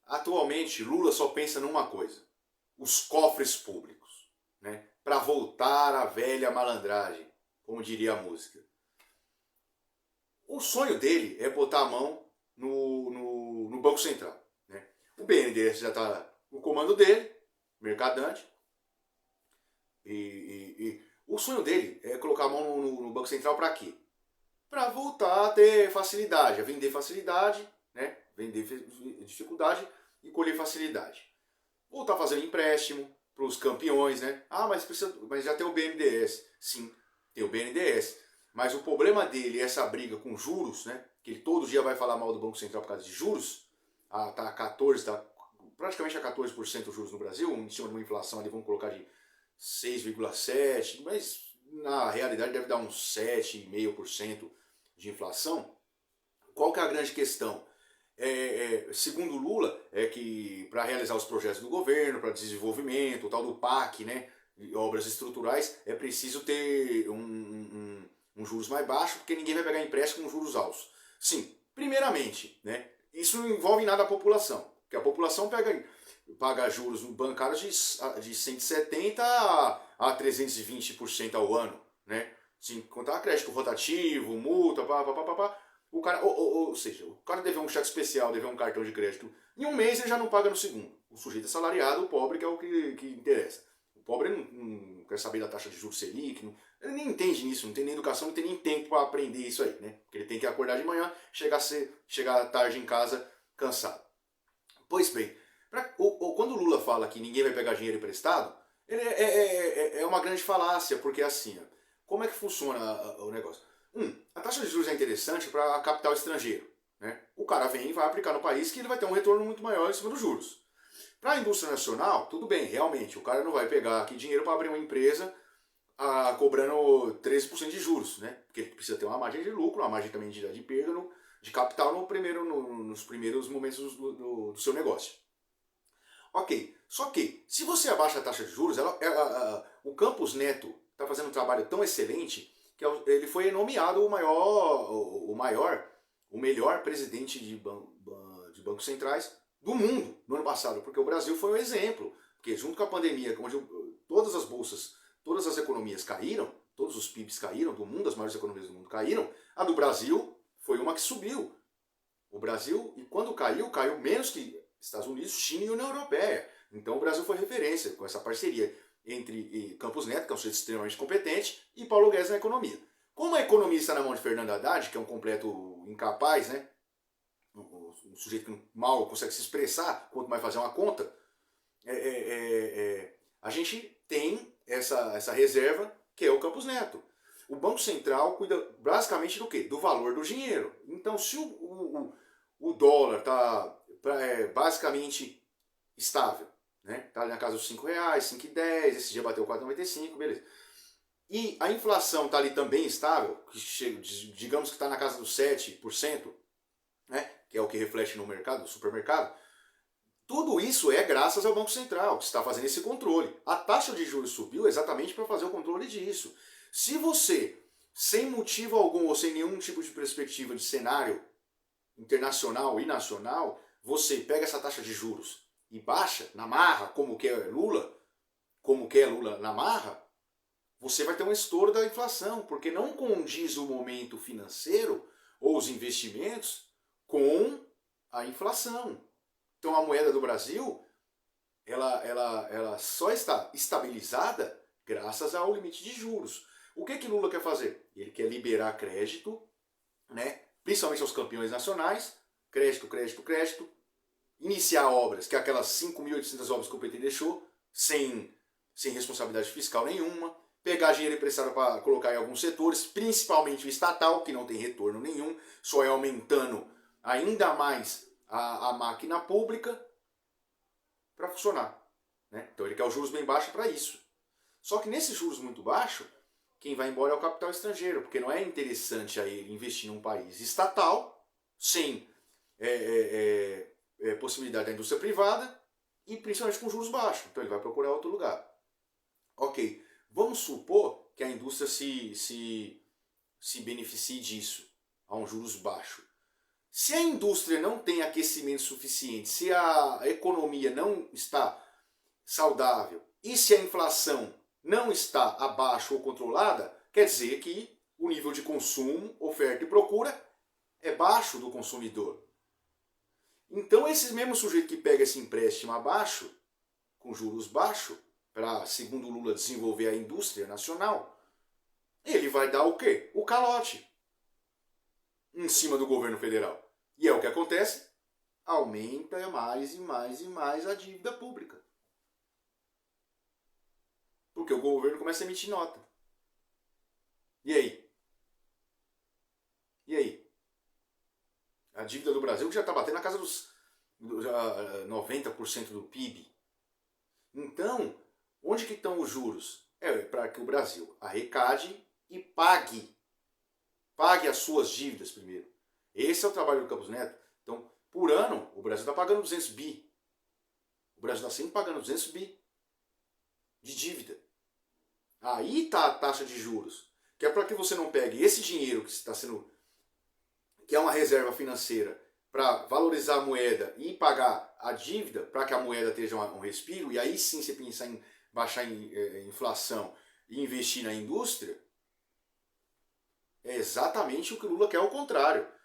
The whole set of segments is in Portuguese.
atualmente Lula só pensa numa coisa: os cofres públicos, né? Para voltar à velha malandragem, como diria a música. O sonho dele é botar a mão no Banco Central, né? O BNDES já está no comando dele, mercadante, e o sonho dele é colocar a mão no Banco Central para quê? Para voltar a ter facilidade, a vender facilidade, né? Vender dificuldade e colher facilidade. Voltar a fazer um empréstimo para os campeões, né? Ah, mas já tem o BNDES. Sim, tem o BNDES. Mas o problema dele é essa briga com juros, né? Que ele todo dia vai falar mal do Banco Central por causa de juros. Ah, tá 14, tá praticamente a 14% os juros no Brasil, em cima de uma inflação ali, vamos colocar de 6,7%, mas na realidade deve dar uns 7,5% de inflação. Qual que é a grande questão? Segundo Lula, é que para realizar os projetos do governo, para desenvolvimento, o tal do PAC, né, obras estruturais, é preciso ter um juros mais baixo, porque ninguém vai pegar empréstimo com juros altos. Sim, primeiramente, né, isso não envolve nada a população, porque a população paga juros bancários de 170% a 320% ao ano, né? Sem contar crédito rotativo, multa, pá. O cara, ou seja, o cara deveu um cheque especial, deveu um cartão de crédito. Em um mês ele já não paga no segundo. O sujeito é salariado, o pobre que é o que interessa. O pobre não quer saber da taxa de juros Selic, ele nem entende nisso, não tem nem educação, não tem nem tempo para aprender isso aí, né? Porque ele tem que acordar de manhã, chegar tarde em casa cansado. Pois bem, quando o Lula fala que ninguém vai pegar dinheiro emprestado, é uma grande falácia, porque assim, como é que funciona o negócio? A taxa de juros é interessante para capital estrangeiro. Né? O cara vem e vai aplicar no país que ele vai ter um retorno muito maior em cima dos juros. Para a indústria nacional, tudo bem, realmente, o cara não vai pegar aqui dinheiro para abrir uma empresa cobrando 13% de juros, né? Porque ele precisa ter uma margem de lucro, uma margem também de perda de capital nos primeiros momentos do seu negócio. Ok, só que se você abaixa a taxa de juros, o Campos Neto está fazendo um trabalho tão excelente que ele foi nomeado o melhor presidente de bancos centrais do mundo no ano passado, porque o Brasil foi um exemplo, porque junto com a pandemia, onde todas as bolsas, todas as economias caíram, todos os PIBs caíram do mundo, as maiores economias do mundo caíram, a do Brasil foi uma que subiu. O Brasil, e quando caiu menos que Estados Unidos, China e União Europeia. Então o Brasil foi referência com essa parceria entre Campos Neto, que é um sujeito extremamente competente, e Paulo Guedes na economia. Como a economia está na mão de Fernando Haddad, que é um completo incapaz, né? Um sujeito que mal consegue se expressar, quanto mais fazer uma conta, a gente tem essa reserva que é o Campos Neto. O Banco Central cuida basicamente do quê? Do valor do dinheiro. Então, se o dólar está basicamente estável, né? Tá ali na casa dos R$5, 5,10, esse dia bateu 4,95, beleza. E a inflação está ali também estável, digamos que está na casa dos 7%, né? Que é o que reflete no mercado, no supermercado. Tudo isso é graças ao Banco Central, que está fazendo esse controle. A taxa de juros subiu exatamente para fazer o controle disso. Se você, sem motivo algum ou sem nenhum tipo de perspectiva de cenário internacional e nacional, você pega essa taxa de juros e baixa na marra, como quer Lula na marra, você vai ter um estouro da inflação, porque não condiz o momento financeiro ou os investimentos com a inflação. Então a moeda do Brasil, ela só está estabilizada graças ao limite de juros. O que Lula quer fazer? Ele quer liberar crédito, né? Principalmente aos campeões nacionais, crédito, iniciar obras, que é aquelas 5.800 obras que o PT deixou, sem responsabilidade fiscal nenhuma, pegar dinheiro emprestado para colocar em alguns setores, principalmente o estatal, que não tem retorno nenhum, só é aumentando ainda mais a máquina pública para funcionar. Né? Então ele quer os juros bem baixos para isso. Só que nesses juros muito baixos, quem vai embora é o capital estrangeiro, porque não é interessante a ele investir num país estatal, sem possibilidade da indústria privada e principalmente com juros baixos. Então ele vai procurar outro lugar. Ok, vamos supor que a indústria se beneficie disso, a um juros baixo. Se a indústria não tem aquecimento suficiente, se a economia não está saudável e se a inflação não está abaixo ou controlada, quer dizer que o nível de consumo, oferta e procura é baixo do consumidor. Então, esses mesmos sujeitos que pegam esse empréstimo abaixo, com juros baixos, para, segundo Lula, desenvolver a indústria nacional, ele vai dar o quê? O calote em cima do governo federal. E é o que acontece, aumenta mais e mais e mais a dívida pública. Porque o governo começa a emitir nota. E aí? E aí? A dívida do Brasil que já está batendo na casa dos 90% do PIB. Então, onde que estão os juros? É para que o Brasil arrecade e pague. Pague as suas dívidas primeiro. Esse é o trabalho do Campos Neto. Então, por ano, o Brasil está pagando 200 bi. O Brasil está sempre pagando 200 bi de dívida. Aí está a taxa de juros. Que é para que você não pegue esse dinheiro que está sendo, que é uma reserva financeira, para valorizar a moeda e pagar a dívida, para que a moeda esteja um respiro, e aí sim você pensar em baixar a inflação e investir na indústria, é exatamente o que o Lula quer, ao contrário.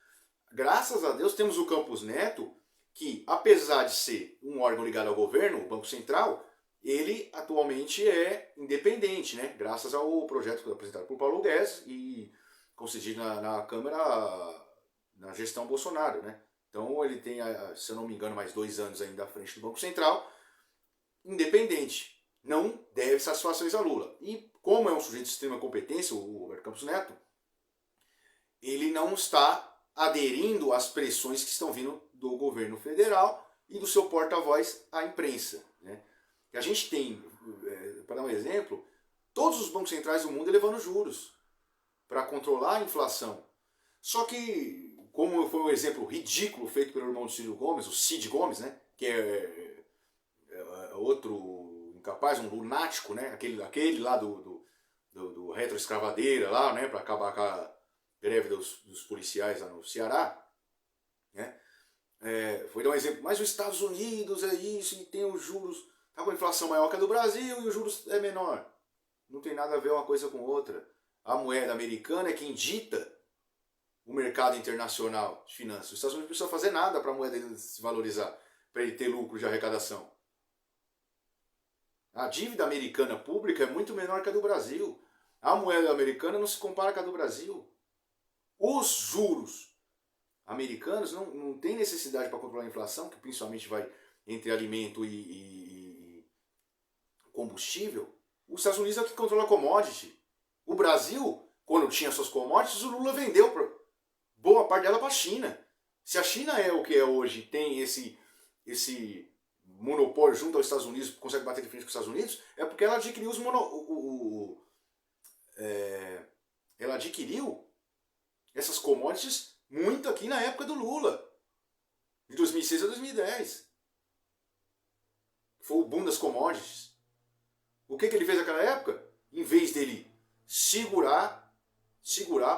Graças a Deus temos o Campos Neto, que apesar de ser um órgão ligado ao governo, o Banco Central, ele atualmente é independente, né? Graças ao projeto apresentado por Paulo Guedes e concedido na Câmara na gestão Bolsonaro, né? Então ele tem, se eu não me engano, mais 2 anos ainda à frente do Banco Central, independente. Não deve satisfações a Lula. E como é um sujeito de extrema competência, o Roberto Campos Neto, ele não está aderindo às pressões que estão vindo do governo federal e do seu porta-voz, à imprensa, né? A gente tem, para dar um exemplo, todos os bancos centrais do mundo elevando juros para controlar a inflação. Só que, como foi um exemplo ridículo feito pelo irmão do Ciro Gomes, o Cid Gomes, né, que é outro incapaz, um lunático, né, aquele lá do retroescravadeira lá, né, para acabar com a greve dos policiais lá no Ceará, né, foi dar um exemplo. Mas os Estados Unidos é isso e tem os juros, está com a inflação maior que a do Brasil e os juros é menor. Não tem nada a ver uma coisa com outra. A moeda americana é quem dita o mercado internacional de finanças. Os Estados Unidos não precisam fazer nada para a moeda se valorizar, para ele ter lucro de arrecadação. A dívida americana pública é muito menor que a do Brasil. A moeda americana não se compara com a do Brasil. Os juros americanos não têm necessidade para controlar a inflação, que principalmente vai entre alimento e combustível. Os Estados Unidos é o que controla a commodity. O Brasil, quando tinha suas commodities, o Lula vendeu boa parte dela para a China. Se a China é o que é hoje, tem esse monopólio junto aos Estados Unidos, consegue bater de frente com os Estados Unidos, é porque ela adquiriu ela adquiriu essas commodities muito aqui na época do Lula, de 2006 a 2010. Foi o boom das commodities. O que ele fez naquela época? Em vez dele segurar,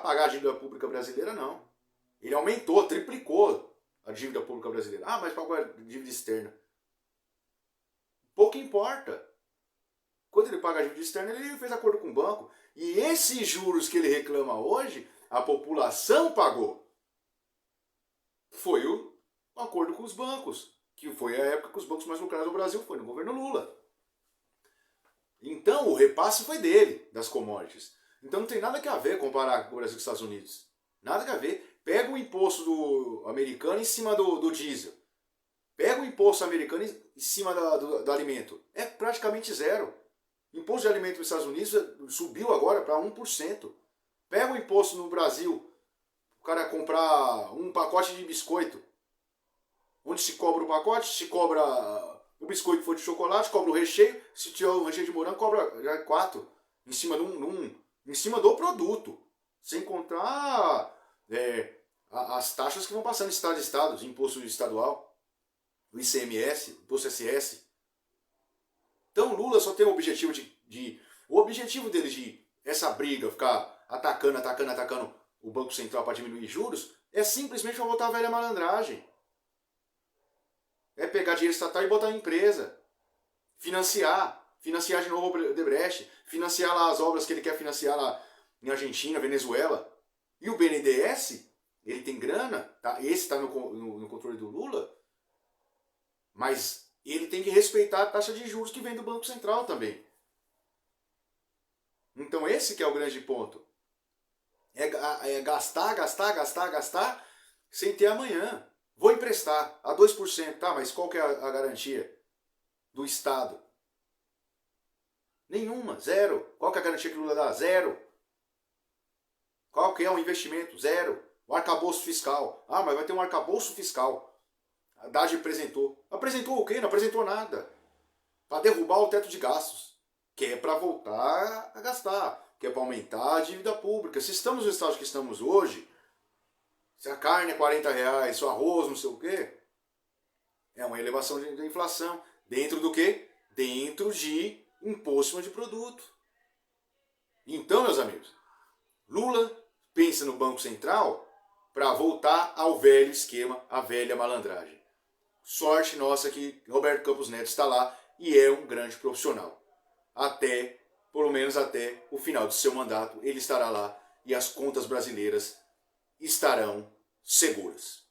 pagar a dívida pública brasileira, não. Ele aumentou, triplicou a dívida pública brasileira. Ah, mas pagou a dívida externa. Pouco importa. Quando ele paga a dívida externa, ele fez acordo com o banco. E esses juros que ele reclama hoje, a população pagou. Foi o acordo com os bancos, que foi a época que os bancos mais lucraram no Brasil, foi no governo Lula. Então, o repasse foi dele, das commodities. Então não tem nada que a ver comparar com o Brasil e os Estados Unidos. Nada que a ver. Pega o imposto do americano em cima do diesel. Pega o imposto americano em cima do alimento. É praticamente zero. O imposto de alimento nos Estados Unidos subiu agora para 1%. Pega o imposto no Brasil, o cara comprar um pacote de biscoito. Onde se cobra o pacote, se cobra o biscoito for de chocolate, cobra o recheio. Se tiver o recheio de morango, cobra já 4. Em cima em cima do produto. Sem contar as taxas que vão passando de estado a estado, de imposto estadual, o ICMS, imposto SS. Então Lula só tem o objetivo o objetivo dele de essa briga, ficar atacando o Banco Central para diminuir juros, É simplesmente para voltar a velha malandragem. É pegar dinheiro estatal e botar em empresa. Financiar de novo o Odebrecht, financiar lá as obras que ele quer financiar lá em Argentina, Venezuela. E o BNDES, ele tem grana, tá? Esse está no controle do Lula, mas ele tem que respeitar a taxa de juros que vem do Banco Central também. Então esse que é o grande ponto. É gastar, sem ter amanhã. Vou emprestar a 2%, tá? Mas qual que é a garantia do Estado? Nenhuma, zero. Qual que é a garantia que o Lula dá? Zero. Qual que é o investimento? Zero. O arcabouço fiscal. Ah, mas vai ter um arcabouço fiscal. A Haddad apresentou. Apresentou o quê? Não apresentou nada. Para derrubar o teto de gastos. Que é para voltar a gastar. Que é para aumentar a dívida pública. Se estamos no estágio que estamos hoje, se a carne é R$40, se o arroz não sei o quê, é uma elevação da inflação. Dentro do quê? Dentro de imposto de produto. Então, meus amigos, Lula pensa no Banco Central para voltar ao velho esquema, à velha malandragem. Sorte nossa que Roberto Campos Neto está lá e é um grande profissional. Pelo menos até o final de seu mandato, ele estará lá e as contas brasileiras estarão seguras.